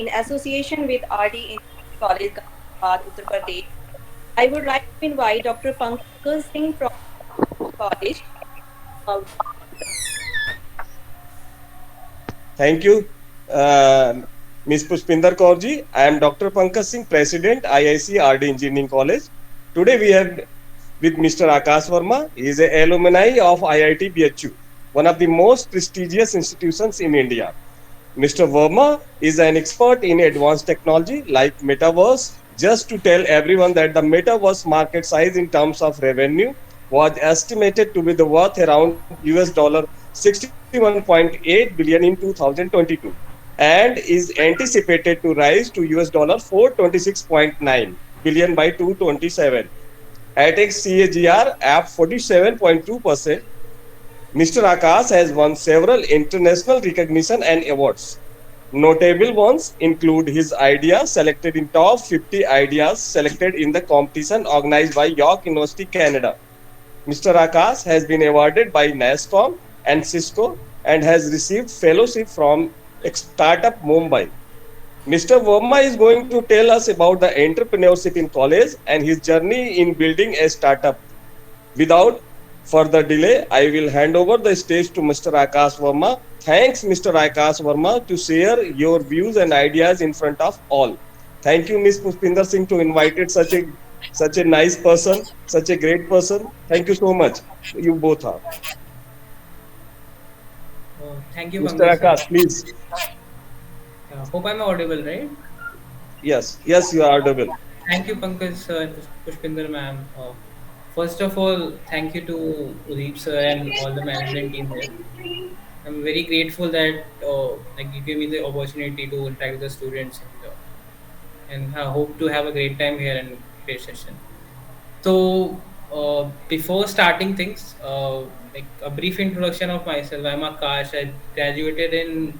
in association with RD Engineering College, Ghaziabad, Uttar Pradesh. I would like to invite Dr. Pankaj Singh from college. Uh, Thank you, uh, Ms. Pushpinder Kaurji. I am Dr. Pankaj Singh, President, IIC RD Engineering College. Today we have with Mr. Akash Verma. He is an alumni of IIT BHU, one of the most prestigious institutions in India. Mr. Verma is an expert in advanced technology like metaverse. Just to tell everyone that the metaverse market size in terms of revenue was estimated to be the worth around US dollar 61.8 billion in 2022 and is anticipated to rise to US dollar 426.9 billion by 2027 at a CAGR of 47.2%. Mr. Akash has won several international recognition and awards. Notable ones include his ideas selected in top 50 ideas selected in the competition organized by York University, Canada. Mr. Akash has been awarded by NASCOM and Cisco and has received fellowship from Startup Mumbai. Mr. Verma is going to tell us about the entrepreneurship in college and his journey in building a startup. Without further delay, I will hand over the stage to Mr. Akash Verma. Thanks, Mr. Akash Verma, to share your views and ideas in front of all. Thank you, Ms. Pushpinder Singh, to invited such a nice person, such a great person. Thank you so much. You both are. Thank you, Mr. Pankaj sir. Akash, please. Hope I'm audible, right? Yes, you are audible. Thank you, Pankaj sir and Pushpinder ma'am. First of all, thank you to Udeep sir and all the management team here. I'm very grateful that like you gave me the opportunity to interact with the students and I hope to have a great time here and great session. So, before starting things, like a brief introduction of myself. I'm Akash. I graduated in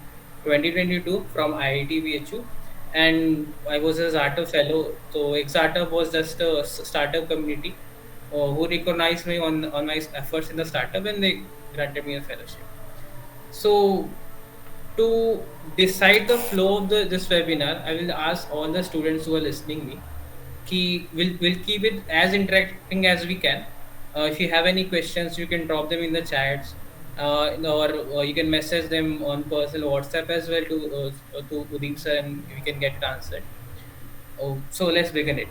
2022 from IIT BHU, and I was a startup fellow. So, startup was just a startup community who recognized me on my efforts in the startup, and they granted me a fellowship. So, to decide the flow of this webinar, I will ask all the students who are listening me we'll keep it as interacting as we can. If you have any questions, you can drop them in the chats, or you can message them on personal WhatsApp as well to Udeep sir, and we can get it answered. So let's begin it.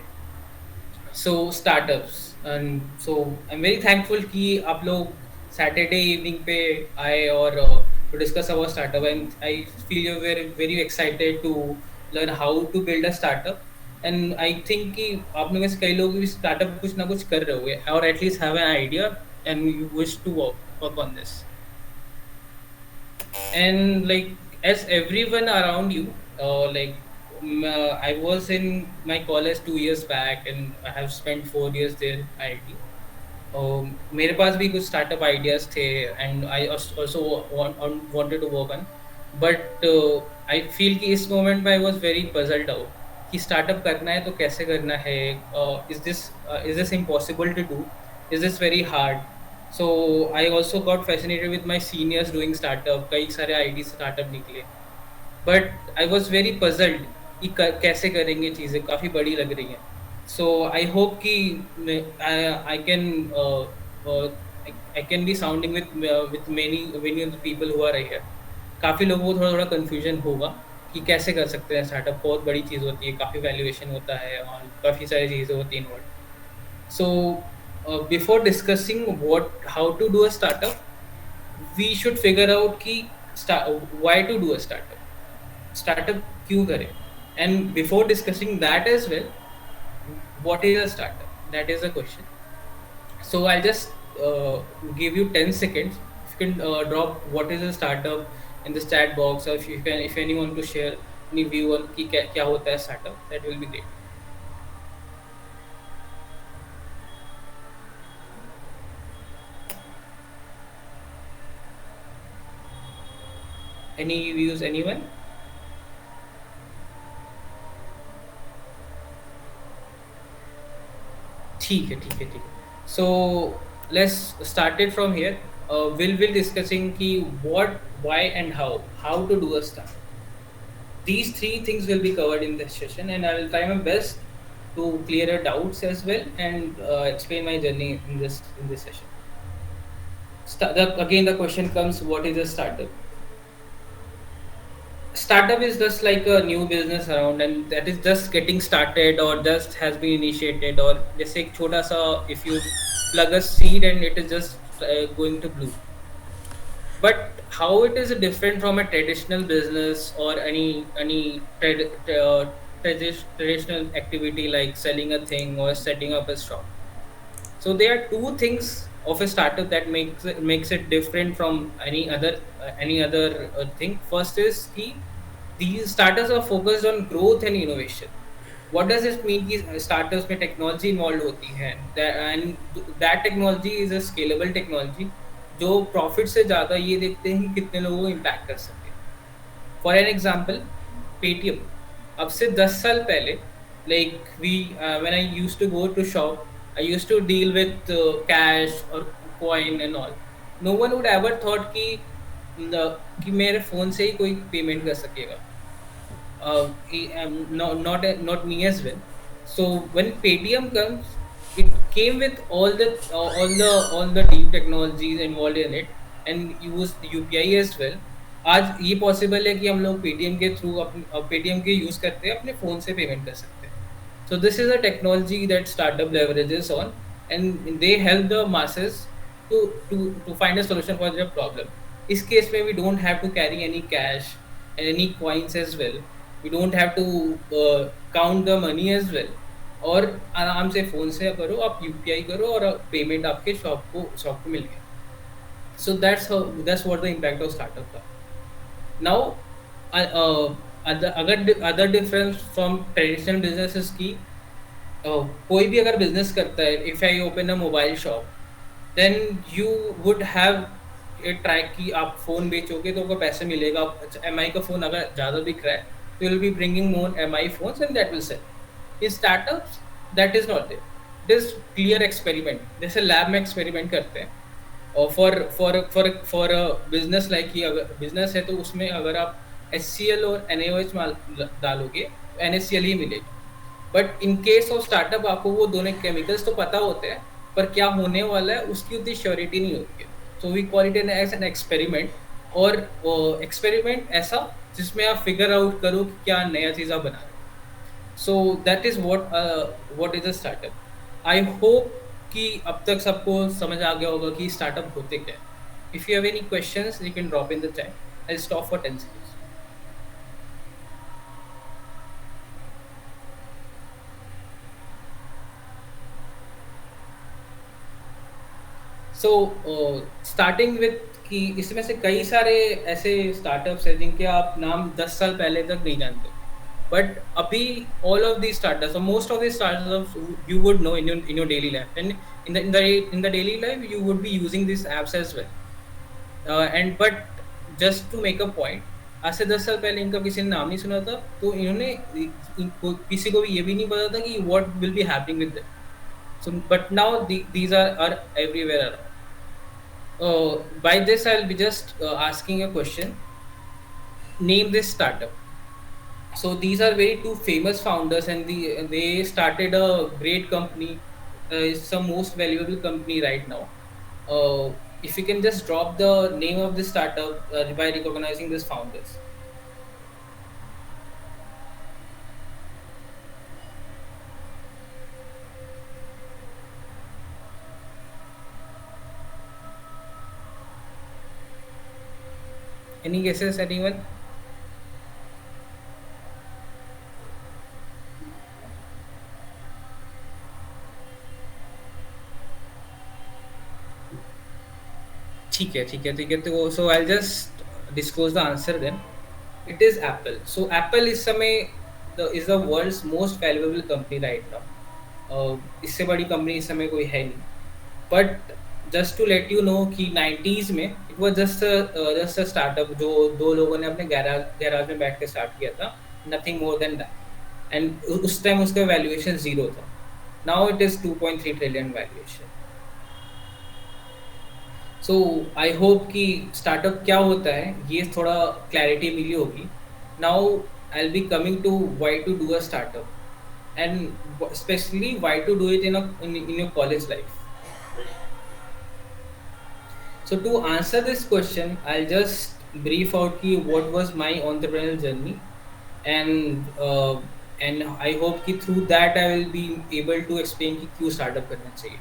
So startups, and so I'm very thankful कि आप लोग Saturday evening पे आए और to discuss our startup, and I feel you're very excited to learn how to build a startup. And I think कि आप लोग में से कई लोग भी startup कुछ ना कुछ कर रहे होंगे or at least have an idea and you wish to work on this. And like as everyone around you, I was in my college 2 years back and I have spent 4 years there IIT. मेरे पास भी कुछ startup ideas थे and I also wanted to work on, but I feel कि इस moment में I was very puzzled out कि startup करना है तो कैसे करना है, is this impossible to do, is this very hard. So I also got fascinated with my seniors doing startup, कई सारे आई स्टार्टअप निकले, but I was very puzzled कि कैसे करेंगे, चीज़ें काफ़ी बड़ी लग रही हैं. So I hope कि I can I can be sounding with many of the people who are here. काफ़ी लोगों को थोड़ा कंफ्यूजन होगा कि कैसे कर सकते हैं स्टार्टअप. बहुत बड़ी चीज़ होती है, काफ़ी वैल्यूएशन होता है और काफ़ी सारी चीज़ें होती हैं involve. So before discussing how to do a startup, we should figure out कि why to do a startup क्यों करें. And before discussing that as well, what is a startup? That is the question. So I'll just give you 10 seconds. If you can drop what is a startup in this chat box, or if anyone want to share any view on कि क्या होता है startup, that will be great. Any views, anyone? ठीक है. So let's start it from here. We'll be discussing कि what, why and how to do a startup. These three things will be covered in this session, and I will try my best to clear your doubts as well and explain my journey in this session. Again, the question comes: what is a startup? Startup is just like a new business around, and that is just getting started or just has been initiated, or just एक छोटा सा, if you plug a seed and it is just going to bloom. But how it is different from a traditional business or traditional activity like selling a thing or setting up a shop. So there are two things of a startup that makes it different from any other thing. First is key, these startups are focused on growth and innovation. What does it mean कि startups में technology involved होती है, and that technology is a scalable technology जो profit से ज़्यादा ये देखते हैं कि कितने लोगों को impact कर सके. फॉर एन एग्जाम्पल, पेटीएम अब से 10 साल पहले, like we when I used to go to shop, I used to deal with cash और coin and all. No one would ever thought कि मेरे फोन से ही कोई पेमेंट कर सकेगा. Not me as well. So when Paytm comes, it came with all the deep technologies involved in it and used UPI as well. आज ये possible है कि हम लोग पेटीएम के थ्रू पेटीएम के यूज करते हैं अपने फोन से पेमेंट कर सकते हैं. So this is a technology that startup leverages on, and they help the masses to find a solution for their problem. इस केस में we don't have to carry any cash and any coins as well. We don't have to count the money as well. और आराम से phone से करो, आप UPI करो और पेमेंट आपके शॉप को मिल गया. So that's what the impact of startup था. Now, other difference from traditional businesses की, कोई भी अगर बिजनेस करता है, if I open a mobile shop, then you would have track कि आप फोन बेचोगे तो आपको पैसे मिलेगा. एम आई का फोन अगर ज़्यादा बिक रहा है तो will be bringing more M I phones and that will sell. In startups that is not there. It is clear experiment, जैसे लैब में एक्सपेरिमेंट करते हैं. और फॉर बिजनेस लाइक कि अगर बिजनेस है तो उसमें अगर आप HCl और NaOH माल डालोगे तो NaCl ही मिलेगी. But in case of startup आपको वो दोनों केमिकल्स तो पता होते हैं, पर क्या होने वाला है उसकी उतनी श्योरिटी नहीं होती है. So we call it as an experiment. और एक्सपेरिमेंट ऐसा जिसमें आप फिगर आउट करो कि क्या नया चीज़ आप बना रहे हो. So that is what is a startup. I hope कि अब तक सबको समझ आ गया होगा कि स्टार्टअप होते क्या है. If you have any questions you can drop in the chat. I stop for 10 seconds. So starting with कि इसमें से कई सारे ऐसे स्टार्टअप्स हैं जिनके आप नाम 10 साल पहले तक नहीं जानते, बट अभी all of these startups, or most of these startups, you would know in your daily life, and in the daily life you would be using these apps as well. And but just to make a point, आज से 10 साल पहले इनका किसी ने नाम नहीं सुना था, तो इन्होंने किसी को भी ये भी नहीं पता था कि what will be happening with them. So but now these are everywhere around. By this I'll be just asking a question. Name this startup. So these are very two famous founders, and they started a great company. It's the most valuable company right now. If you can just drop the name of this startup by recognizing these founders. Any guesses, anyone? ठीक है तो so I'll just disclose the answer then. It is Apple. So Apple इस समय is the world's most valuable company right now. इससे बड़ी company इस समय कोई है नहीं. But just to let you know कि 90s में it was just a startup जो दो लोगों ने अपने गैराज में बैठ के स्टार्ट किया था. Nothing more than that. And उस टाइम उसका वैल्यूएशन 0 था. Now it is 2.3 trillion valuation. So I hope कि स्टार्टअप क्या होता है ये थोड़ा क्लैरिटी मिली होगी. Now I'll be coming to why to do a startup, and especially why to do it in your college life. So to answer this question, I'll just brief out ki what was my entrepreneurial journey, and I hope कि through that I will be able to explain कि क्यों startup करना चाहिए.